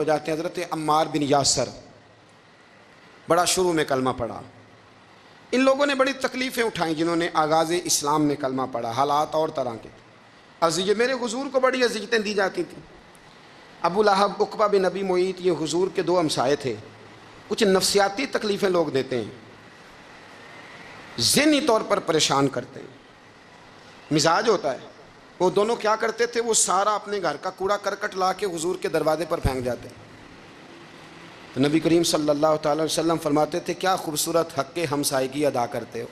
ہو جاتے ہیں۔ حضرت عمار بن یاسر بڑا شروع میں کلمہ پڑھا۔ ان لوگوں نے بڑی تکلیفیں اٹھائیں جنہوں نے آغاز اسلام میں کلمہ پڑھا۔ حالات اور طرح کے تھے۔ میرے حضور کو بڑی اذیتیں دی جاتی تھیں۔ ابو لہب، عقبہ بن ابی معیط، یہ حضور کے دو ہمسائے تھے۔ کچھ نفسیاتی تکلیفیں لوگ دیتے ہیں، ذہنی طور پر پریشان کرتے ہیں، مزاج ہوتا ہے۔ وہ دونوں کیا کرتے تھے؟ وہ سارا اپنے گھر کا کوڑا کرکٹ لا کے حضور کے دروازے پر پھینک جاتے ہیں۔ تو نبی کریم صلی اللہ تعالی وسلم فرماتے تھے کیا خوبصورت حق ہمسائیگی ادا کرتے ہو،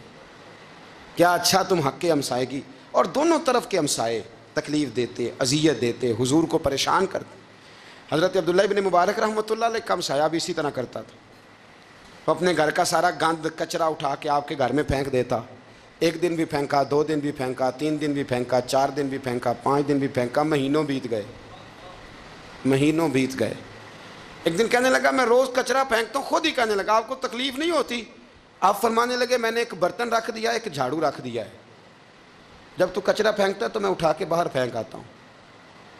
کیا اچھا تم حق ہمسائیگی۔ اور دونوں طرف کے ہمسائے تکلیف دیتے، اذیت دیتے، حضور کو پریشان کرتے۔ حضرت عبداللہ ابن مبارک رحمۃ اللہ علیہ کا ہمسایہ بھی اسی طرح کرتا تھا۔ وہ اپنے گھر کا سارا گند کچرا اٹھا کے آپ کے گھر میں پھینک دیتا۔ ایک دن بھی پھینکا، 2 دن بھی پھینکا، 3 دن بھی پھینکا، 4 دن بھی پھینکا، 5 دن بھی پھینکا، مہینوں بیت گئے۔ ایک دن کہنے لگا میں روز کچرا پھینکتا ہوں، خود ہی کہنے لگا آپ کو تکلیف نہیں ہوتی؟ آپ فرمانے لگے میں نے ایک برتن رکھ دیا، ایک جھاڑو رکھ دیا ہے، جب تو کچرا پھینکتا ہے تو میں اٹھا کے باہر پھینک آتا ہوں،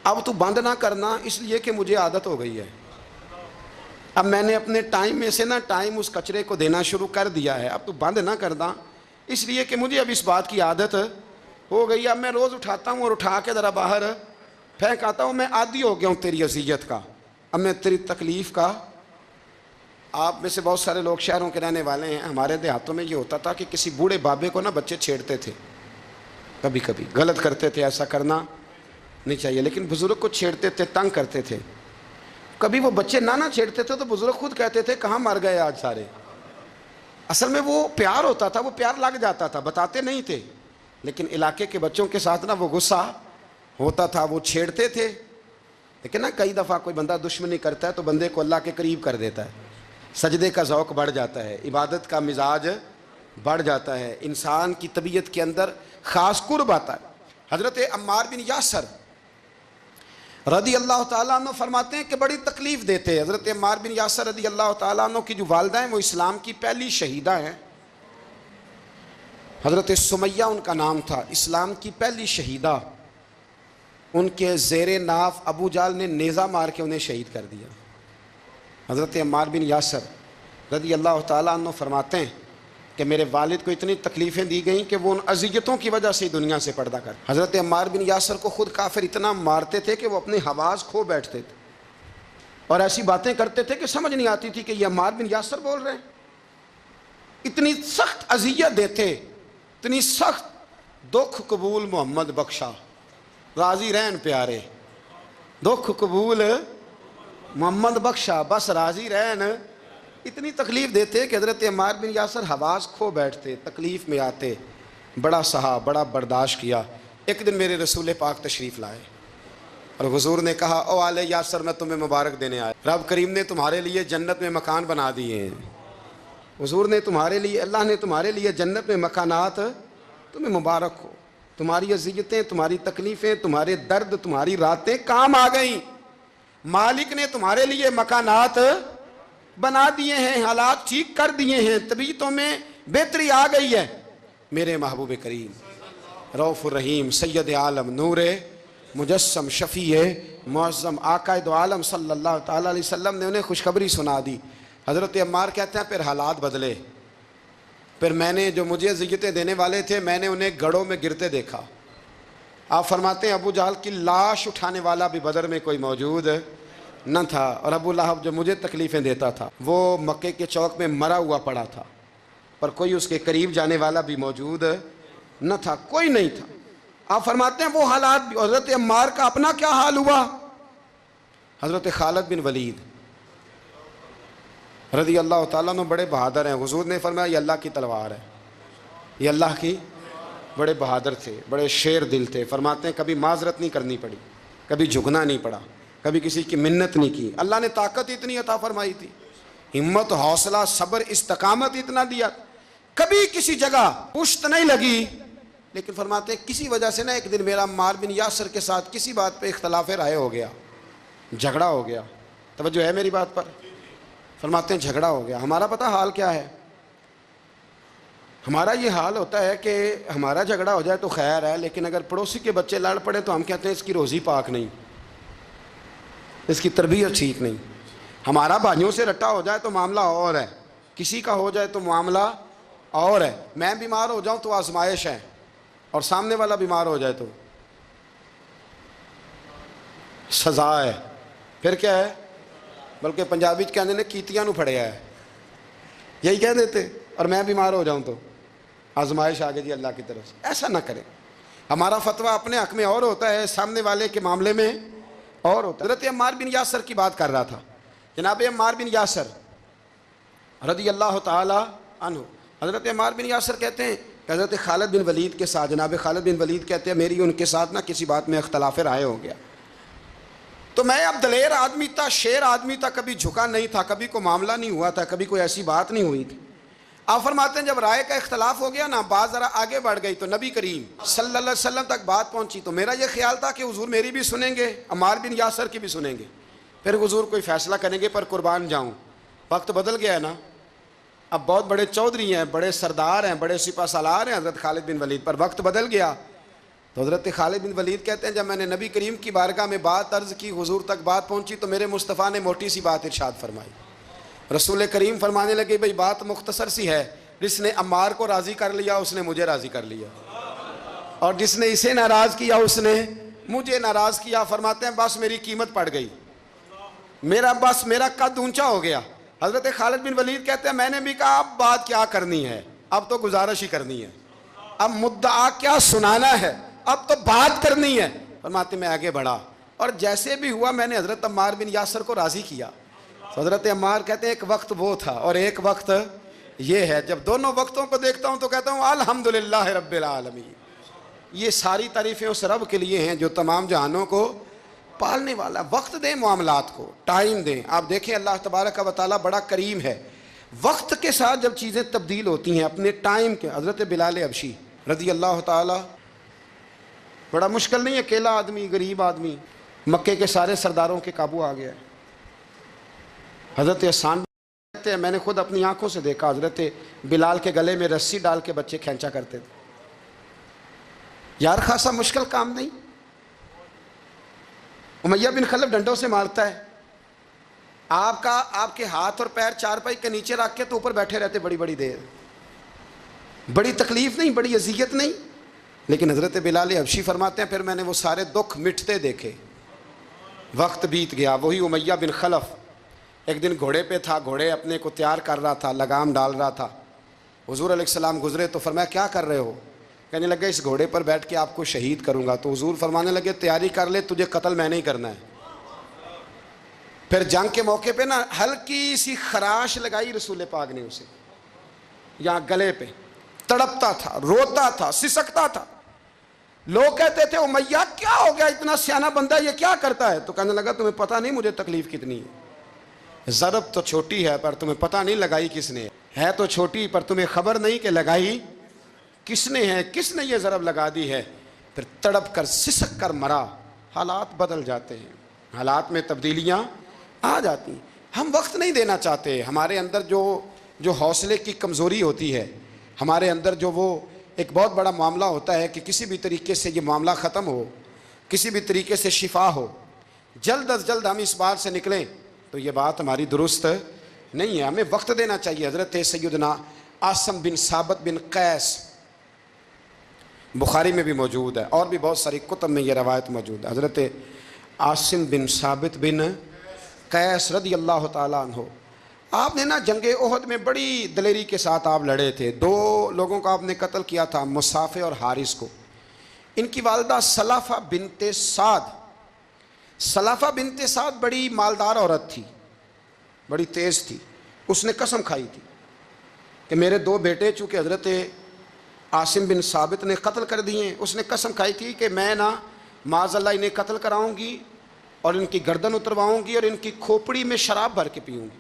اب تو بند نہ کرنا، اس لیے کہ مجھے عادت ہو گئی ہے۔ اب میں نے اپنے ٹائم میں سے ٹائم اس کچرے کو دینا شروع کر دیا ہے، اب تو بند نہ کرنا، اس لیے کہ مجھے اب اس بات کی عادت ہو گئی ہے۔ اب میں روز اٹھاتا ہوں اور اٹھا کے ذرا باہر پھینک آتا ہوں، میں عادی ہو گیا ہوں تیری اذیت کا، اب میں تیری تکلیف کا۔ آپ میں سے بہت سارے لوگ شہروں کے رہنے والے ہیں، ہمارے دیہاتوں میں یہ ہوتا تھا کہ کسی بوڑھے بابے کو بچے چھیڑتے تھے، کبھی کبھی غلط کرتے تھے، ایسا کرنا نہیں چاہیے، لیکن بزرگ کو چھیڑتے تھے، تنگ کرتے تھے۔ کبھی وہ بچے نہ چھیڑتے تھے تو بزرگ خود کہتے تھے کہاں مر گئے آج سارے۔ اصل میں وہ پیار ہوتا تھا، وہ پیار لگ جاتا تھا، بتاتے نہیں تھے، لیکن علاقے کے بچوں کے ساتھ وہ غصہ ہوتا تھا، وہ چھیڑتے تھے۔ لیکن کئی دفعہ کوئی بندہ دشمنی کرتا ہے تو بندے کو اللہ کے قریب کر دیتا ہے، سجدے کا ذوق بڑھ جاتا ہے، عبادت کا مزاج بڑھ جاتا ہے، انسان کی طبیعت کے اندر خاص قرب آتا ہے۔ حضرت عمار بن یاسر رضی اللہ تعالیٰ عنہ فرماتے ہیں کہ بڑی تکلیف دیتے۔ حضرت عمار بن یاسر رضی اللہ تعالیٰ عنہ کی جو والدہ ہیں وہ اسلام کی پہلی شہیدہ ہیں، حضرت سمیہ ان کا نام تھا، اسلام کی پہلی شہیدہ۔ ان کے زیر ناف ابو جہل نے نیزہ مار کے انہیں شہید کر دیا۔ حضرت عمار بن یاسر رضی اللہ تعالیٰ عنہ فرماتے ہیں کہ میرے والد کو اتنی تکلیفیں دی گئیں کہ وہ ان اذیتوں کی وجہ سے دنیا سے پردہ کر۔ حضرت عمار بن یاسر کو خود کافر اتنا مارتے تھے کہ وہ اپنے حواس کھو بیٹھتے تھے اور ایسی باتیں کرتے تھے کہ سمجھ نہیں آتی تھی کہ یہ عمار بن یاسر بول رہے ہیں۔ اتنی سخت اذیت دیتے، اتنی سخت۔ دکھ قبول محمد بخشا، راضی رہن پیارے، دکھ قبول محمد بخشا، بس راضی رہن۔ اتنی تکلیف دیتے کہ حضرت عمار بن یاسر حواس کھو بیٹھتے، تکلیف میں آتے، بڑا سہا، بڑا برداشت کیا۔ ایک دن میرے رسول پاک تشریف لائے اور حضور نے کہا او آل یاسر میں تمہیں مبارک دینے آیا، رب کریم نے تمہارے لیے جنت میں مکان بنا دیے ہیں، حضور نے تمہارے لیے، اللہ نے تمہارے لیے جنت میں مکانات، تمہیں مبارک ہو، تمہاری اذیتیں، تمہاری تکلیفیں، تمہارے درد، تمہاری راتیں کام آ گئیں، مالک نے تمہارے لیے مکانات بنا دیے ہیں، حالات ٹھیک کر دیے ہیں، طبیعتوں میں بہتری آ گئی ہے۔ میرے محبوب کریم رؤوف الرحیم سید عالم نور مجسم شفیع معظم آقا دو عالم صلی اللہ تعالیٰ علیہ وسلم نے انہیں خوشخبری سنا دی۔ حضرت عمار کہتے ہیں پھر حالات بدلے، پھر میں نے جو مجھے اذیتیں دینے والے تھے میں نے انہیں گڑھوں میں گرتے دیکھا۔ آپ فرماتے ہیں ابو جہل کی لاش اٹھانے والا بھی بدر میں کوئی موجود نہ تھا، اور ابو لہب جو مجھے تکلیفیں دیتا تھا وہ مکے کے چوک میں مرا ہوا پڑا تھا، پر کوئی اس کے قریب جانے والا بھی موجود نہ تھا، کوئی نہیں تھا۔ آپ فرماتے ہیں وہ حالات بھی۔ حضرت عمار کا اپنا کیا حال ہوا؟ حضرت خالد بن ولید رضی اللہ تعالیٰ عنہ بڑے بہادر ہیں، حضور نے فرمایا یہ اللہ کی تلوار ہے، یہ اللہ کی، بڑے بہادر تھے، بڑے شیر دل تھے۔ فرماتے ہیں کبھی معذرت نہیں کرنی پڑی، کبھی جھکنا نہیں پڑا، کبھی کسی کی منت نہیں کی۔ اللہ نے طاقت اتنی عطا فرمائی تھی، ہمت، حوصلہ، صبر، استقامت اتنا دیا، کبھی کسی جگہ پشت نہیں لگی۔ لیکن فرماتے ہیں کسی وجہ سے ایک دن میرا عمار بن یاسر کے ساتھ کسی بات پہ اختلاف رائے ہو گیا، جھگڑا ہو گیا۔ توجہ ہے میری بات پر؟ فرماتے ہیں جھگڑا ہو گیا۔ ہمارا پتہ حال کیا ہے؟ ہمارا یہ حال ہوتا ہے کہ ہمارا جھگڑا ہو جائے تو خیر ہے، لیکن اگر پڑوسی کے بچے لڑ پڑے تو ہم کہتے ہیں اس کی روزی پاک نہیں، اس کی تربیت ٹھیک نہیں۔ ہمارا بھائیوں سے رٹا ہو جائے تو معاملہ اور ہے، کسی کا ہو جائے تو معاملہ اور ہے۔ میں بیمار ہو جاؤں تو آزمائش ہے، اور سامنے والا بیمار ہو جائے تو سزا ہے، پھر کیا ہے؟ بلکہ پنجابی کہنے نے کیتیاں نو پھڑیا ہے، یہی کہہ دیتے۔ اور میں بیمار ہو جاؤں تو آزمائش آگے جی اللہ کی طرف سے۔ ایسا نہ کریں، ہمارا فتویٰ اپنے حق میں اور ہوتا ہے، سامنے والے کے معاملے میں اور ہوتا ہے۔ حضرت عمار بن یاسر کی بات کر رہا تھا، جناب عمار بن یاسر رضی اللہ تعالی عنہ، حضرت عمار بن یاسر کہتے ہیں کہ حضرت خالد بن ولید کے ساتھ، جناب خالد بن ولید کہتے ہیں میری ان کے ساتھ نہ کسی بات میں اختلاف رائے ہو گیا، تو میں اب دلیر آدمی تھا، شیر آدمی تھا، کبھی جھکا نہیں تھا، کبھی کوئی معاملہ نہیں ہوا تھا، کبھی کوئی ایسی بات نہیں ہوئی تھی۔ آپ فرماتے ہیں جب رائے کا اختلاف ہو گیا نا، بات ذرا آگے بڑھ گئی تو نبی کریم صلی اللہ علیہ وسلم تک بات پہنچی، تو میرا یہ خیال تھا کہ حضور میری بھی سنیں گے، عمار بن یاسر کی بھی سنیں گے، پھر حضور کوئی فیصلہ کریں گے، پر قربان جاؤں وقت بدل گیا ہے نا، اب بہت بڑے چودھری ہیں، بڑے سردار ہیں، بڑے سپہ سالار ہیں حضرت خالد بن ولید، پر وقت بدل گیا۔ تو حضرت خالد بن ولید کہتے ہیں جب میں نے نبی کریم کی بارگاہ میں بات عرض کی، حضور تک بات پہنچی، تو میرے مصطفیٰ نے موٹی سی بات ارشاد فرمائی۔ رسول کریم فرمانے لگے بھئی بات مختصر سی ہے، جس نے عمار کو راضی کر لیا اس نے مجھے راضی کر لیا، اور جس نے اسے ناراض کیا اس نے مجھے ناراض کیا۔ فرماتے ہیں بس میری قیمت پڑ گئی، میرا قد اونچا ہو گیا۔ حضرت خالد بن ولید کہتے ہیں میں نے بھی کہا اب بات کیا کرنی ہے، اب تو گزارش ہی کرنی ہے، اب مدعا کیا سنانا ہے، اب تو بات کرنی ہے۔ فرماتے میں آگے بڑھا، اور جیسے بھی ہوا میں نے حضرت عمار بن یاسر کو راضی کیا۔ تو حضرت عمار کہتے ہیں ایک وقت وہ تھا اور ایک وقت یہ ہے، جب دونوں وقتوں کو دیکھتا ہوں تو کہتا ہوں الحمدللہ رب العالمین، یہ ساری تعریفیں اس رب کے لیے ہیں جو تمام جہانوں کو پالنے والا۔ وقت دیں معاملات کو، ٹائم دیں۔ آپ دیکھیں اللہ تبارک و تعالیٰ بڑا کریم ہے، وقت کے ساتھ جب چیزیں تبدیل ہوتی ہیں اپنے ٹائم کے۔ حضرت بلال حبشی رضی اللہ تعالیٰ، بڑا مشکل نہیں، اکیلا آدمی، غریب آدمی، مکے کے سارے سرداروں کے قابو آ گیا ہے۔ حضرت حسان کہتے ہیں میں نے خود اپنی آنکھوں سے دیکھا، حضرت بلال کے گلے میں رسی ڈال کے بچے کھینچا کرتے تھے۔ یار خاصا مشکل کام نہیں۔ امیہ بن خلف ڈنڈوں سے مارتا ہے، آپ کے ہاتھ اور پیر چارپائی کے نیچے رکھ کے تو اوپر بیٹھے رہتے بڑی بڑی دیر، بڑی تکلیف نہیں، بڑی اذیت نہیں، لیکن حضرت بلال حبشی فرماتے ہیں پھر میں نے وہ سارے دکھ مٹتے دیکھے، وقت بیت گیا۔ وہی امیہ بن خلف ایک دن گھوڑے پہ تھا، گھوڑے اپنے کو تیار کر رہا تھا، لگام ڈال رہا تھا، حضور علیہ السلام گزرے تو فرمایا کیا کر رہے ہو؟ کہنے لگا اس گھوڑے پر بیٹھ کے آپ کو شہید کروں گا۔ تو حضور فرمانے لگے تیاری کر لے، تجھے قتل میں نہیں کرنا ہے۔ پھر جنگ کے موقع پہ نا ہلکی سی خراش لگائی رسول پاک نے اسے یہاں گلے پہ، تڑپتا تھا، روتا تھا، سسکتا تھا۔ لوگ کہتے تھے امیہ کیا ہو گیا، اتنا سیانا بندہ یہ کیا کرتا ہے؟ تو کہنے لگا تمہیں پتہ نہیں مجھے تکلیف کتنی ہے، ضرب تو چھوٹی ہے پر تمہیں پتہ نہیں لگائی کس نے ہے، تو چھوٹی پر تمہیں خبر نہیں کہ لگائی کس نے ہے، کس نے یہ ضرب لگا دی ہے۔ پھر تڑپ کر سسک کر مرا۔ حالات بدل جاتے ہیں، حالات میں تبدیلیاں آ جاتی ہیں۔ ہم وقت نہیں دینا چاہتے، ہمارے اندر جو حوصلے کی کمزوری ہوتی ہے، ہمارے اندر جو وہ ایک بہت بڑا معاملہ ہوتا ہے کہ کسی بھی طریقے سے یہ معاملہ ختم ہو، کسی بھی طریقے سے شفا ہو، جلد از جلد ہم اس بات سے نکلیں، تو یہ بات ہماری درست نہیں ہے۔ ہمیں وقت دینا چاہیے۔ حضرت سیدنا عاصم بن ثابت بن قیس بخاری میں بھی موجود ہے، اور بھی بہت ساری کتب میں یہ روایت موجود ہے۔ حضرت عاصم بن ثابت بن قیس رضی اللہ تعالیٰ عنہ، آپ نے نا جنگ احد میں بڑی دلیری کے ساتھ آپ لڑے تھے۔ دو لوگوں کو آپ نے قتل کیا تھا، مصافح اور حارث کو۔ ان کی والدہ سلافہ بنت سعد، سلافہ بنت سعد بڑی مالدار عورت تھی، بڑی تیز تھی۔ اس نے قسم کھائی تھی کہ میرے دو بیٹے چونکہ حضرت عاصم بن ثابت نے قتل کر دیے، اس نے قسم کھائی تھی کہ میں نا معاذ اللہ انہیں قتل کراؤں گی اور ان کی گردن اترواؤں گی اور ان کی کھوپڑی میں شراب بھر کے پیوں گی۔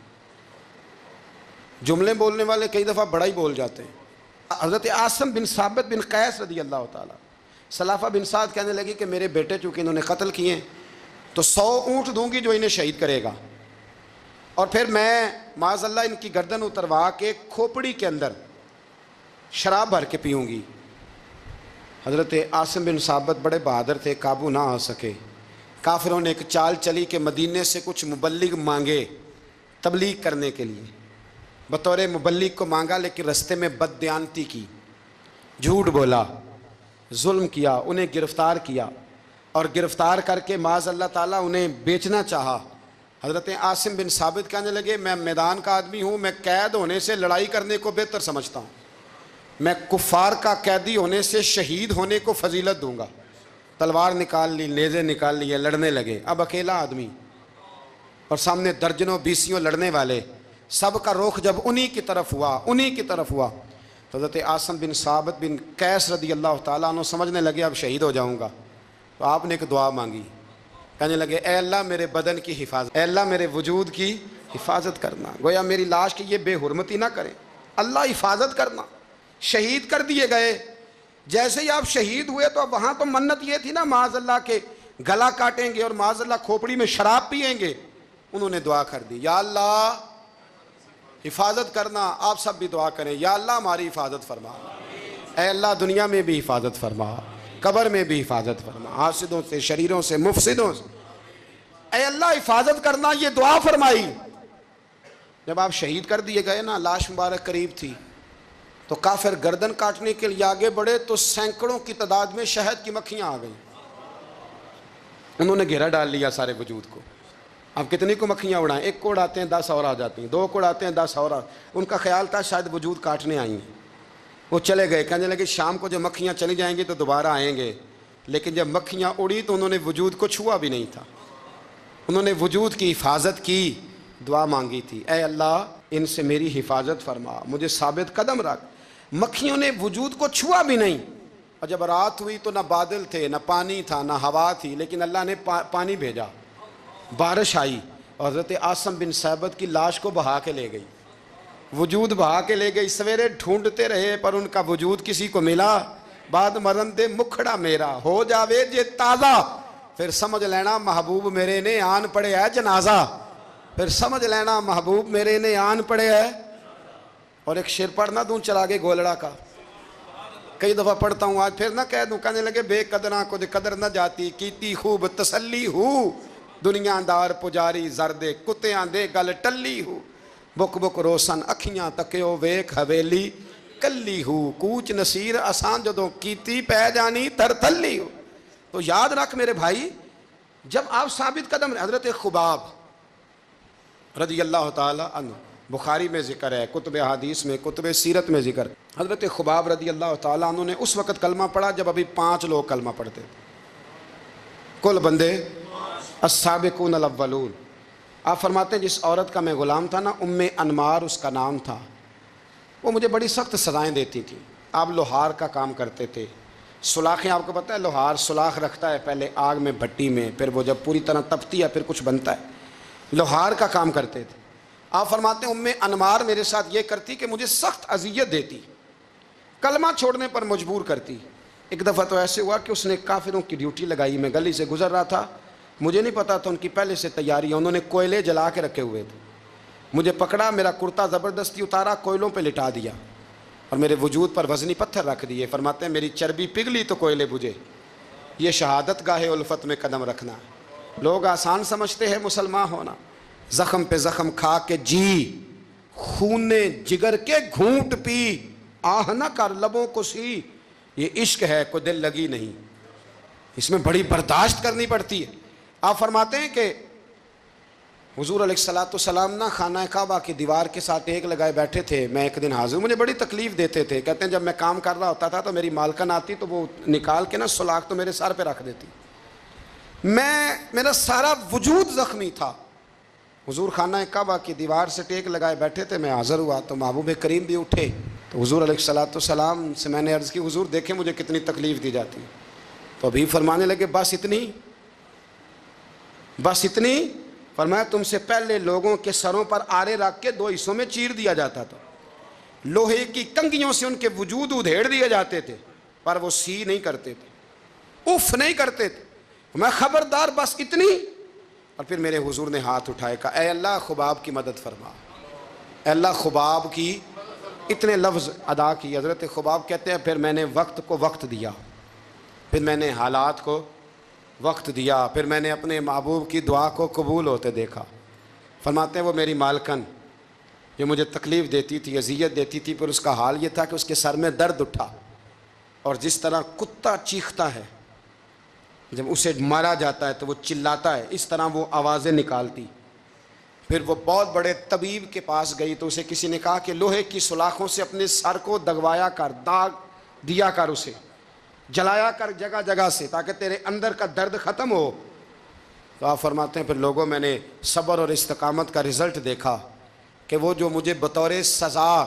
جملے بولنے والے کئی دفعہ بڑا ہی بول جاتے ہیں۔ حضرت عاصم بن ثابت بن قیس رضی اللہ تعالیٰ، سلافہ بن سعد کہنے لگی کہ میرے بیٹے چونکہ انہوں نے قتل کیے تو 100 اونٹ دوں گی جو انہیں شہید کرے گا، اور پھر میں معاذ اللہ ان کی گردن اتروا کے کھوپڑی کے اندر شراب بھر کے پیوں گی۔ حضرت عاصم بن ثابت بڑے بہادر تھے، قابو نہ آ سکے۔ کافروں نے ایک چال چلی کہ مدینے سے کچھ مبلغ مانگے تبلیغ کرنے کے لیے، بطور مبلغ کو مانگا، لیکن رستے میں بددیانتی کی، جھوٹ بولا، ظلم کیا، انہیں گرفتار کیا، اور گرفتار کر کے معاذ اللہ تعالیٰ انہیں بیچنا چاہا۔ حضرت عاصم بن ثابت کہنے لگے میں میدان کا آدمی ہوں، میں قید ہونے سے لڑائی کرنے کو بہتر سمجھتا ہوں، میں کفار کا قیدی ہونے سے شہید ہونے کو فضیلت دوں گا۔ تلوار نکال لی، نیزے نکال لیے، لڑنے لگے۔ اب اکیلا آدمی اور سامنے درجنوں بیسیوں لڑنے والے، سب کا رخ جب انہی کی طرف ہوا تو حضرت عاصم بن ثابت بن قیس رضی اللہ تعالیٰ عنہ سمجھنے لگے اب شہید ہو جاؤں گا، تو آپ نے ایک دعا مانگی، کہنے لگے اے اللہ میرے بدن کی حفاظت، اے اللہ میرے وجود کی حفاظت کرنا، گویا میری لاش کی یہ بے حرمتی نہ کریں، اللہ حفاظت کرنا۔ شہید کر دیے گئے۔ جیسے ہی آپ شہید ہوئے تو اب وہاں تو منت یہ تھی نا معاذ اللہ کے گلا کاٹیں گے اور معاذ اللہ کھوپڑی میں شراب پئیں گے۔ انہوں نے دعا کر دی، یا اللہ حفاظت کرنا۔ آپ سب بھی دعا کریں، یا اللہ ہماری حفاظت فرما، اے اللہ دنیا میں بھی حفاظت فرما، قبر میں بھی حفاظت فرما، حاسدوں سے، شریروں سے، مفسدوں سے، اے اللہ حفاظت کرنا۔ یہ دعا فرمائی۔ جب آپ شہید کر دیے گئے نا، لاش مبارک قریب تھی، تو کافر گردن کاٹنے کے لیے آگے بڑھے تو سینکڑوں کی تعداد میں شہد کی مکھیاں آ گئیں، انہوں نے گھیرا ڈال لیا سارے وجود کو۔ اب کتنی کو مکھیاں اڑائیں؟ ایک کو اڑاتے ہیں 10 اور آ جاتی ہیں، 2 کو اڑاتے ہیں 10 اور ان کا خیال تھا شاید وجود کاٹنے آئی ہیں۔ وہ چلے گئے، کہنے لگے شام کو جب مکھیاں چلی جائیں گی تو دوبارہ آئیں گے، لیکن جب مکھیاں اڑی تو انہوں نے وجود کو چھوا بھی نہیں تھا، انہوں نے وجود کی حفاظت کی، دعا مانگی تھی، اے اللہ ان سے میری حفاظت فرما، مجھے ثابت قدم رکھ۔ مکھیوں نے وجود کو چھوا بھی نہیں، اور جب رات ہوئی تو نہ بادل تھے، نہ پانی تھا، نہ ہوا تھی، لیکن اللہ نے پانی بھیجا، بارش آئی، اور حضرت عاصم بن ثابت کی لاش کو بہا کے لے گئی، وجود بہا کے لے گئی۔ سویرے ڈھونڈتے رہے پر ان کا وجود کسی کو ملا، بعد مرن دے مکھڑا میرا ہو جاوے جے تازہ، پھر سمجھ لینا محبوب میرے نے آن پڑے ہے جنازہ، پھر سمجھ لینا محبوب میرے نے آن پڑے ہے۔ اور ایک شعر پڑھنا دوں چراغ گولڑا کا، کئی دفعہ پڑھتا ہوں، آج پھر نہ کہہ دوں، کہنے لگے بے قدراں کو قدر نہ جاتی، کیتی خوب تسلی ہو، دنیا دار پجاری زردے کتیاں دے گل ٹلی ہو، بک بک روشن اکھیاں تکیو ویک حویلی کلی ہو، کوچ نصیر آسان جدوں کیتی پہ جانی تر تلی ہو۔ تو یاد رکھ میرے بھائی، جب آپ ثابت قدم، حضرت خباب رضی اللہ تعالی عنہ، بخاری میں ذکر ہے، کتب حدیث میں، کتب سیرت میں ذکر، حضرت خباب رضی اللہ تعالیٰ عنہ نے اس وقت کلمہ پڑھا جب ابھی 5 لوگ کلمہ پڑھتے تھے، کل بندے السابقون الاولون۔ آپ فرماتے ہیں جس عورت کا میں غلام تھا نا، ام انمار اس کا نام تھا، وہ مجھے بڑی سخت سزائیں دیتی تھی۔ آپ لوہار کا کام کرتے تھے، سلاخیں، آپ کو پتہ ہے لوہار سلاخ رکھتا ہے پہلے آگ میں بھٹی میں، پھر وہ جب پوری طرح تپتی ہے پھر کچھ بنتا ہے، لوہار کا کام کرتے تھے۔ آپ فرماتے ہیں ام انمار میرے ساتھ یہ کرتی کہ مجھے سخت اذیت دیتی، کلمہ چھوڑنے پر مجبور کرتی۔ ایک دفعہ تو ایسے ہوا کہ اس نے کافروں کی ڈیوٹی لگائی، میں گلی سے گزر رہا تھا، مجھے نہیں پتا تھا ان کی پہلے سے تیاری ہے، انہوں نے کوئلے جلا کے رکھے ہوئے تھے، مجھے پکڑا، میرا کرتا زبردستی اتارا، کوئلوں پہ لٹا دیا اور میرے وجود پر وزنی پتھر رکھ دیے۔ فرماتے ہیں میری چربی پگھلی تو کوئلے بجھے۔ یہ شہادت گاہ الفت میں قدم رکھنا۔ لوگ آسان سمجھتے ہیں مسلمان ہونا، زخم پہ زخم کھا کے جی، خون جگر کے گھونٹ پی، آہ نہ کر لبوں کو سی، یہ عشق ہے کوئی دل لگی نہیں، اس میں بڑی برداشت کرنی پڑتی ہے۔ آپ فرماتے ہیں کہ حضور علیہ السلام نا خانہ کعبہ کی دیوار کے ساتھ ایک لگائے بیٹھے تھے، میں ایک دن حاضر، مجھے بڑی تکلیف دیتے تھے، کہتے ہیں جب میں کام کر رہا ہوتا تھا تو میری مالکن آتی تو وہ نکال کے نا سلاخ تو میرے سر پہ رکھ دیتی، میرا سارا وجود زخمی تھا۔ حضور خانہ کعبہ کی دیوار سے ٹیک لگائے بیٹھے تھے، میں حاضر ہوا تو محبوب کریم بھی اٹھے، تو حضور علیہ السلام سے میں نے عرض کی حضور دیکھیں مجھے کتنی تکلیف دی جاتی، تو ابھی فرمانے لگے بس اتنی؟ فرمایا تم سے پہلے لوگوں کے سروں پر آرے رکھ کے 2 حصوں میں چیر دیا جاتا تھا، لوہے کی کنگھیوں سے ان کے وجود ادھیڑ دیے جاتے تھے، پر وہ سی نہیں کرتے تھے، اف نہیں کرتے تھے، میں خبردار بس اتنی؟ اور پھر میرے حضور نے ہاتھ اٹھائے، کہا اے اللہ خباب کی مدد فرما، اے اللہ خباب کی، اتنے لفظ ادا کی۔ حضرت خباب کہتے ہیں پھر میں نے وقت کو وقت دیا، پھر میں نے حالات کو وقت دیا، پھر میں نے اپنے محبوب کی دعا کو قبول ہوتے دیکھا، فرماتے ہیں وہ میری مالکن جو مجھے تکلیف دیتی تھی، اذیت دیتی تھی، پر اس کا حال یہ تھا کہ اس کے سر میں درد اٹھا، اور جس طرح کتا چیختا ہے جب اسے مارا جاتا ہے تو وہ چلاتا ہے، اس طرح وہ آوازیں نکالتی۔ پھر وہ بہت بڑے طبیب کے پاس گئی تو اسے کسی نے کہا کہ لوہے کی سلاخوں سے اپنے سر کو دگوایا کر، داغ دیا کر، اسے جلایا کر جگہ جگہ سے، تاکہ تیرے اندر کا درد ختم ہو۔ تو آپ فرماتے ہیں پھر لوگوں میں نے صبر اور استقامت کا رزلٹ دیکھا کہ وہ جو مجھے بطور سزا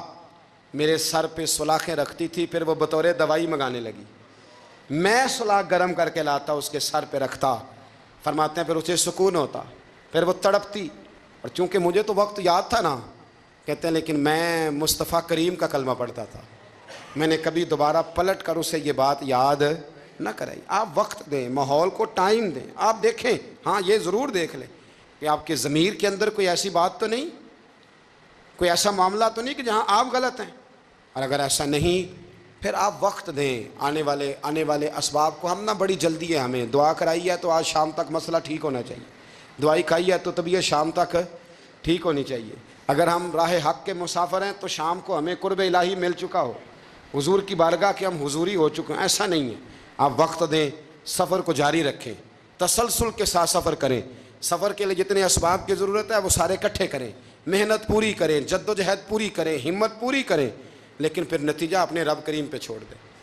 میرے سر پہ سلاخیں رکھتی تھی، پھر وہ بطور دوائی منگانے لگی، میں سلاخ گرم کر کے لاتا اس کے سر پہ رکھتا۔ فرماتے ہیں پھر اسے سکون ہوتا، پھر وہ تڑپتی، اور چونکہ مجھے تو وقت یاد تھا نا، کہتے ہیں لیکن میں مصطفیٰ کریم کا کلمہ پڑھتا تھا، میں نے کبھی دوبارہ پلٹ کر اسے یہ بات یاد نہ کرائی۔ آپ وقت دیں، ماحول کو ٹائم دیں، آپ دیکھیں، ہاں یہ ضرور دیکھ لیں کہ آپ کے ضمیر کے اندر کوئی ایسی بات تو نہیں، کوئی ایسا معاملہ تو نہیں کہ جہاں آپ غلط ہیں، اور اگر ایسا نہیں پھر آپ وقت دیں آنے والے اسباب کو۔ ہم نہ بڑی جلدی ہے، ہمیں دعا کرائی ہے تو آج شام تک مسئلہ ٹھیک ہونا چاہیے، دعائی کھائی ہے تو طبیعت شام تک ٹھیک ہونی چاہیے۔ اگر ہم راہ حق کے مسافر ہیں تو شام کو ہمیں قرب الہی مل چکا ہو، حضور کی بارگاہ کے ہم حضوری ہو چکے ہیں، ایسا نہیں ہے۔ آپ وقت دیں، سفر کو جاری رکھیں، تسلسل کے ساتھ سفر کریں، سفر کے لیے جتنے اسباب کی ضرورت ہے وہ سارے اکٹھے کریں، محنت پوری کریں، جد و جہد پوری کریں، ہمت پوری کریں، لیکن پھر نتیجہ اپنے رب کریم پہ چھوڑ دیں۔